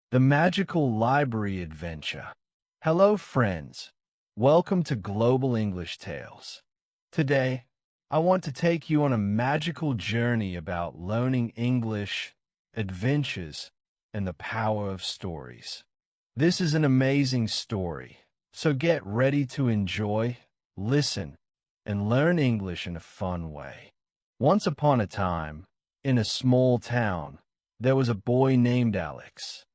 The Magical Library Adventure. Hello, friends. Welcome to Global English Tales. Today, I want to take you on a magical journey about learning English, adventures, and the power of stories. This is an amazing story, so get ready to enjoy, listen, and learn English in a fun way. Once upon a time, in a small town, there was a boy named Alex.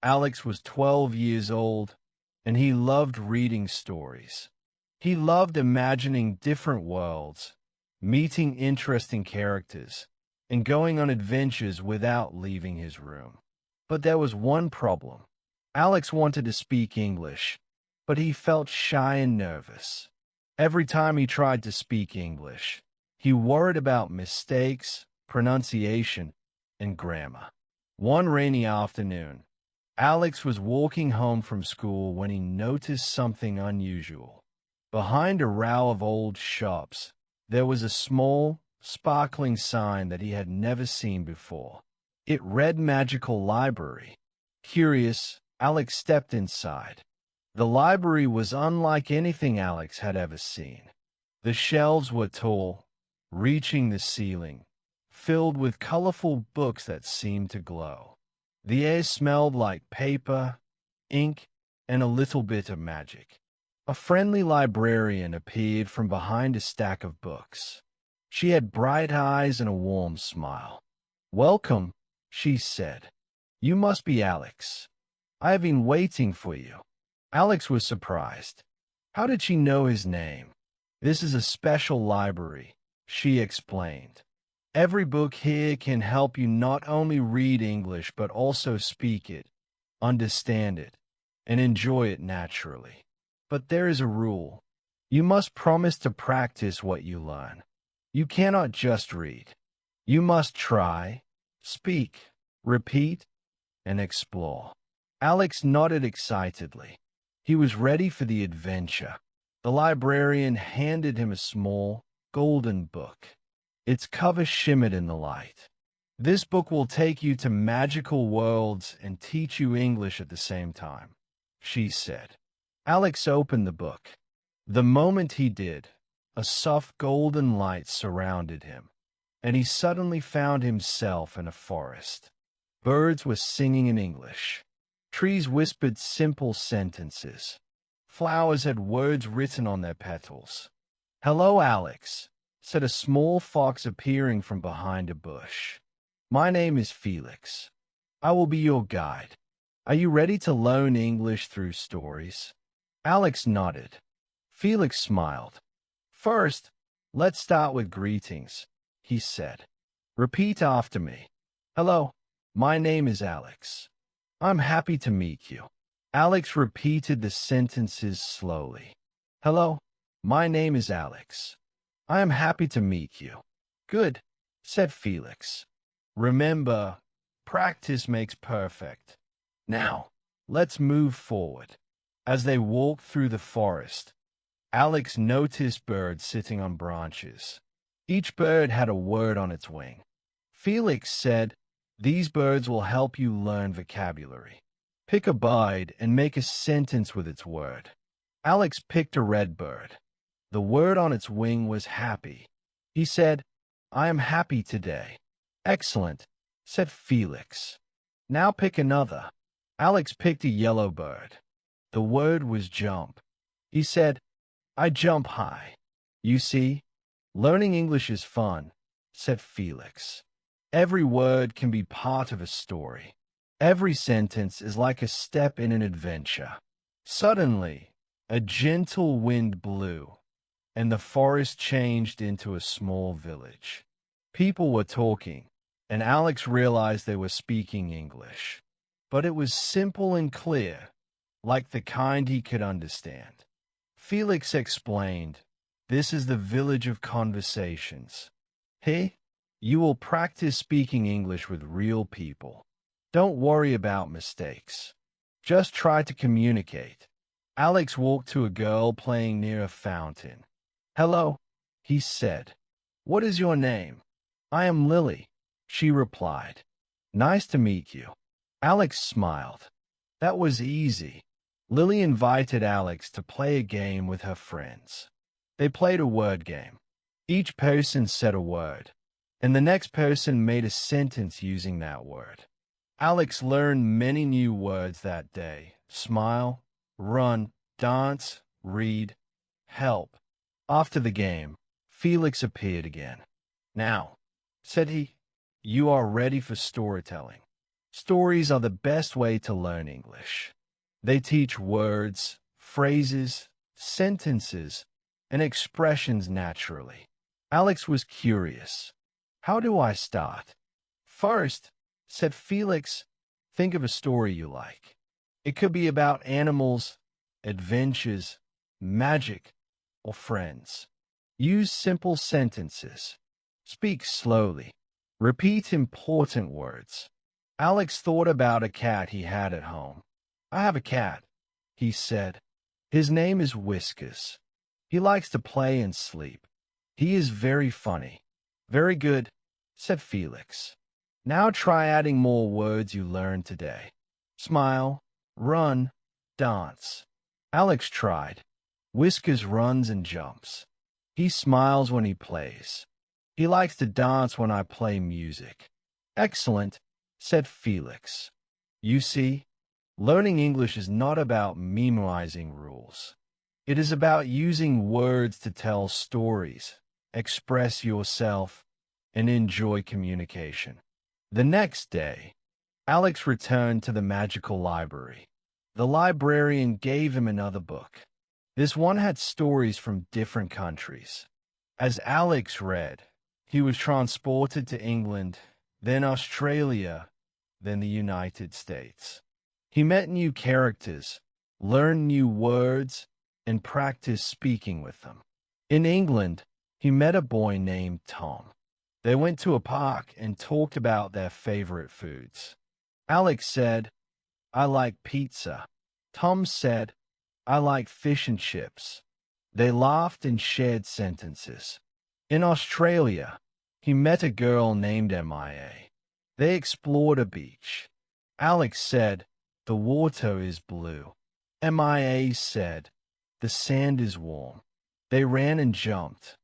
Alex was 12 years old, and he loved reading stories. He loved imagining different worlds, meeting interesting characters, and going on adventures without leaving his room. But there was one problem. Alex wanted to speak English, but he felt shy and nervous. Every time he tried to speak English, he worried about mistakes, pronunciation, and grammar. One rainy afternoon, Alex was walking home from school when he noticed something unusual. Behind a row of old shops, there was a small, sparkling sign that he had never seen before. It read Magical Library. Curious, Alex stepped inside. The library was unlike anything Alex had ever seen. The shelves were tall, reaching the ceiling, filled with colorful books that seemed to glow. The air smelled like paper, ink, and a little bit of magic. A friendly librarian appeared from behind a stack of books. She had bright eyes and a warm smile. "Welcome," she said. "You must be Alex. I have been waiting for you." Alex was surprised. How did she know his name? "This is a special library," she explained. "Every book here can help you not only read English but also speak it, understand it, and enjoy it naturally. But there is a rule. You must promise to practice what you learn. You cannot just read. You must try, speak, repeat, and explore." Alex nodded excitedly. He was ready for the adventure. The librarian handed him a small, golden book. Its cover shimmered in the light. "This book will take you to magical worlds and teach you English at the same time," she said. Alex opened the book. The moment he did, a soft golden light surrounded him, and he suddenly found himself in a forest. Birds were singing in English. Trees whispered simple sentences. Flowers had words written on their petals. "Hello, Alex," said a small fox appearing from behind a bush. "My name is Felix. I will be your guide. Are you ready to learn English through stories?" Alex nodded. Felix smiled. "First, let's start with greetings," he said. "Repeat after me. Hello, my name is Alex. I'm happy to meet you." Alex repeated the sentences slowly. "Hello, my name is Alex. I am happy to meet you." "Good," said Felix. "Remember, practice makes perfect. Now, let's move forward." As they walked through the forest, Alex noticed birds sitting on branches. Each bird had a word on its wing. Felix said, "These birds will help you learn vocabulary. Pick a bird and make a sentence with its word." Alex picked a red bird. The word on its wing was happy. He said, "I am happy today." "Excellent," said Felix. "Now pick another." Alex picked a yellow bird. The word was jump. He said, "I jump high." "You see, learning English is fun," said Felix. "Every word can be part of a story. Every sentence is like a step in an adventure." Suddenly, a gentle wind blew, and the forest changed into a small village. People were talking, and Alex realized they were speaking English. But it was simple and clear, like the kind he could understand. Felix explained, "This is the village of conversations. Hey, you will practice speaking English with real people. Don't worry about mistakes. Just try to communicate." Alex walked to a girl playing near a fountain. "Hello," he said. "What is your name?" "I am Lily," she replied. "Nice to meet you." Alex smiled. That was easy. Lily invited Alex to play a game with her friends. They played a word game. Each person said a word, and the next person made a sentence using that word. Alex learned many new words that day: smile, run, dance, read, help. After the game, Felix appeared again. Now, said he, you are ready for storytelling. Stories are the best way to learn English. They teach words, phrases, sentences, and expressions naturally. Alex was curious. How do I start? First, said Felix, think of a story you like. It could be about animals, adventures, magic, or friends. Use simple sentences. Speak slowly. Repeat important words. Alex thought about a cat he had at home. I have a cat, he said. His name is Whiskers. He likes to play and sleep. He is very funny. Very good, said Felix. Now try adding more words you learned today. Smile, run, dance. Alex tried. Whiskers runs and jumps. He smiles when he plays. He likes to dance when I play music. Excellent, said Felix. You see, learning English is not about memorizing rules. It is about using words to tell stories, express yourself, and enjoy communication. The next day, Alex returned to the magical library. The librarian gave him another book. This one had stories from different countries. As Alex read, he was transported to England, then Australia, then the United States. He met new characters, learned new words, and practiced speaking with them. In England, he met a boy named Tom. They went to a park and talked about their favorite foods. Alex said, I like pizza. Tom said, I like fish and chips. They laughed and shared sentences. In Australia, he met a girl named MIA. They explored a beach. Alex said, the water is blue. MIA said, the sand is warm. They ran and jumped.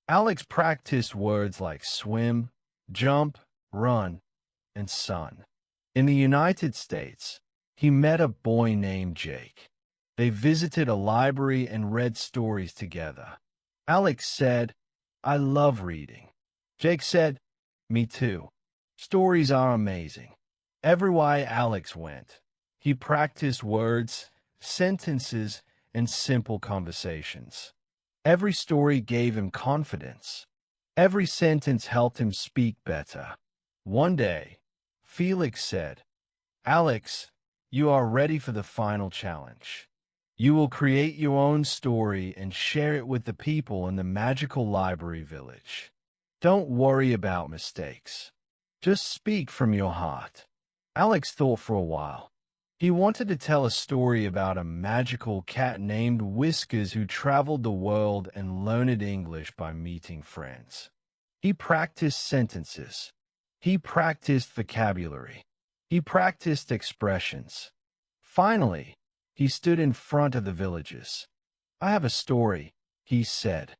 Alex practiced words like swim, jump, run, and sun. In the United States, he met a boy named Jake. They visited a library and read stories together. Alex said, I love reading. Jake said, me too. Stories are amazing. Everywhere Alex went, he practiced words, sentences, and simple conversations. Every story gave him confidence. Every sentence helped him speak better. One day, Felix said, Alex, you are ready for the final challenge. You will create your own story and share it with the people in the magical library village. Don't worry about mistakes. Just speak from your heart. Alex thought for a while. He wanted to tell a story about a magical cat named Whiskers who traveled the world and learned English by meeting friends. He practiced sentences. He practiced vocabulary. He practiced expressions. Finally, he stood in front of the villagers. I have a story, he said.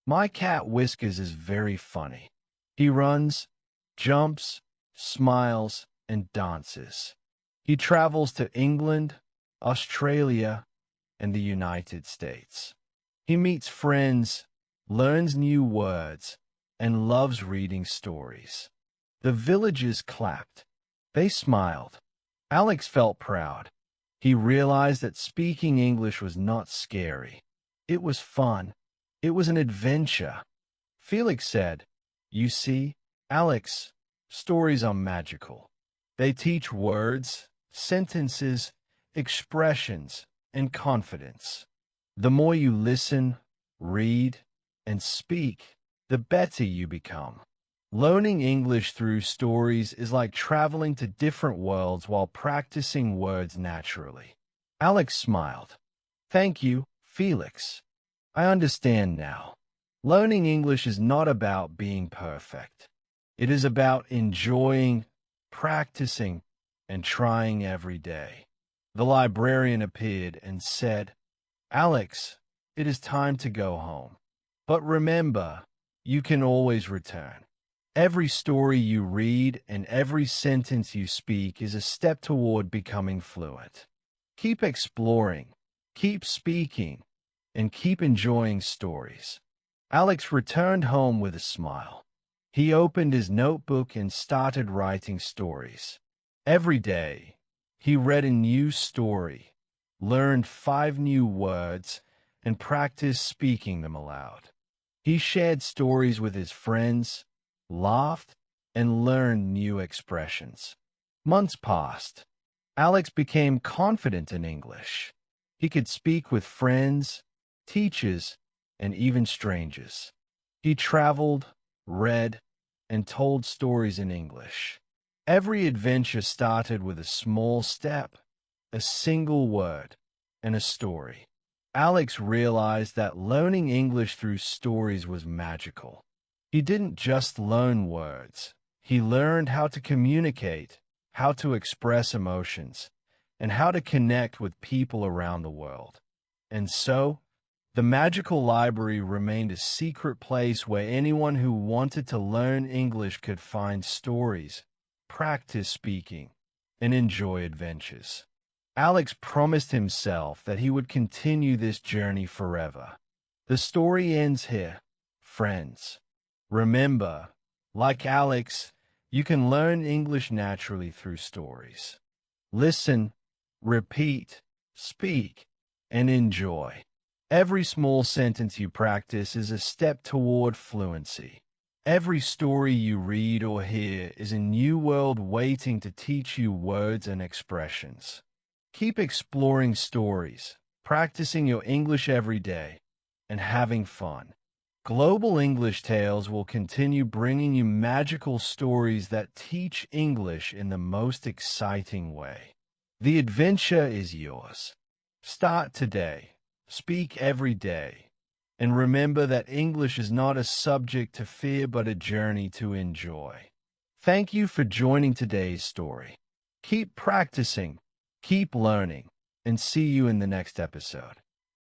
My cat Whiskers is very funny. He runs, jumps, smiles, and dances. He travels to England, Australia, and the United States. He meets friends, learns new words, and loves reading stories. The villagers clapped. They smiled. Alex felt proud. He realized that speaking English was not scary. It was fun. It was an adventure. Felix said, you see, Alex, stories are magical. They teach words, sentences, expressions, and confidence. The more you listen, read, and speak, the better you become. Learning English through stories is like traveling to different worlds while practicing words naturally. Alex smiled. Thank you, Felix. I understand now. Learning English is not about being perfect. It is about enjoying, practicing, and trying every day. The librarian appeared and said, "Alex, it is time to go home. But remember, you can always return. Every story you read and every sentence you speak is a step toward becoming fluent. Keep exploring, keep speaking, and keep enjoying stories." Alex returned home with a smile. He opened his notebook and started writing stories. Every day, he read a new story, learned 5 new words, and practiced speaking them aloud. He shared stories with his friends, laughed, and learned new expressions. Months passed. Alex became confident in English. He could speak with friends, teachers, and even strangers. He traveled, read, and told stories in English. Every adventure started with a small step, a single word, and a story. Alex realized that learning English through stories was magical. He didn't just learn words. He learned how to communicate, how to express emotions, and how to connect with people around the world. And so, the magical library remained a secret place where anyone who wanted to learn English could find stories, practice speaking, and enjoy adventures. Alex promised himself that he would continue this journey forever. The story ends here, friends. Remember, like Alex, you can learn English naturally through stories. Listen, repeat, speak, and enjoy. Every small sentence you practice is a step toward fluency. Every story you read or hear is a new world waiting to teach you words and expressions. Keep exploring stories, practicing your English every day, and having fun. Global English Tales will continue bringing you magical stories that teach English in the most exciting way. The adventure is yours. Start today, speak every day, and remember that English is not a subject to fear but a journey to enjoy. Thank you for joining today's story. Keep practicing, keep learning, and see you in the next episode.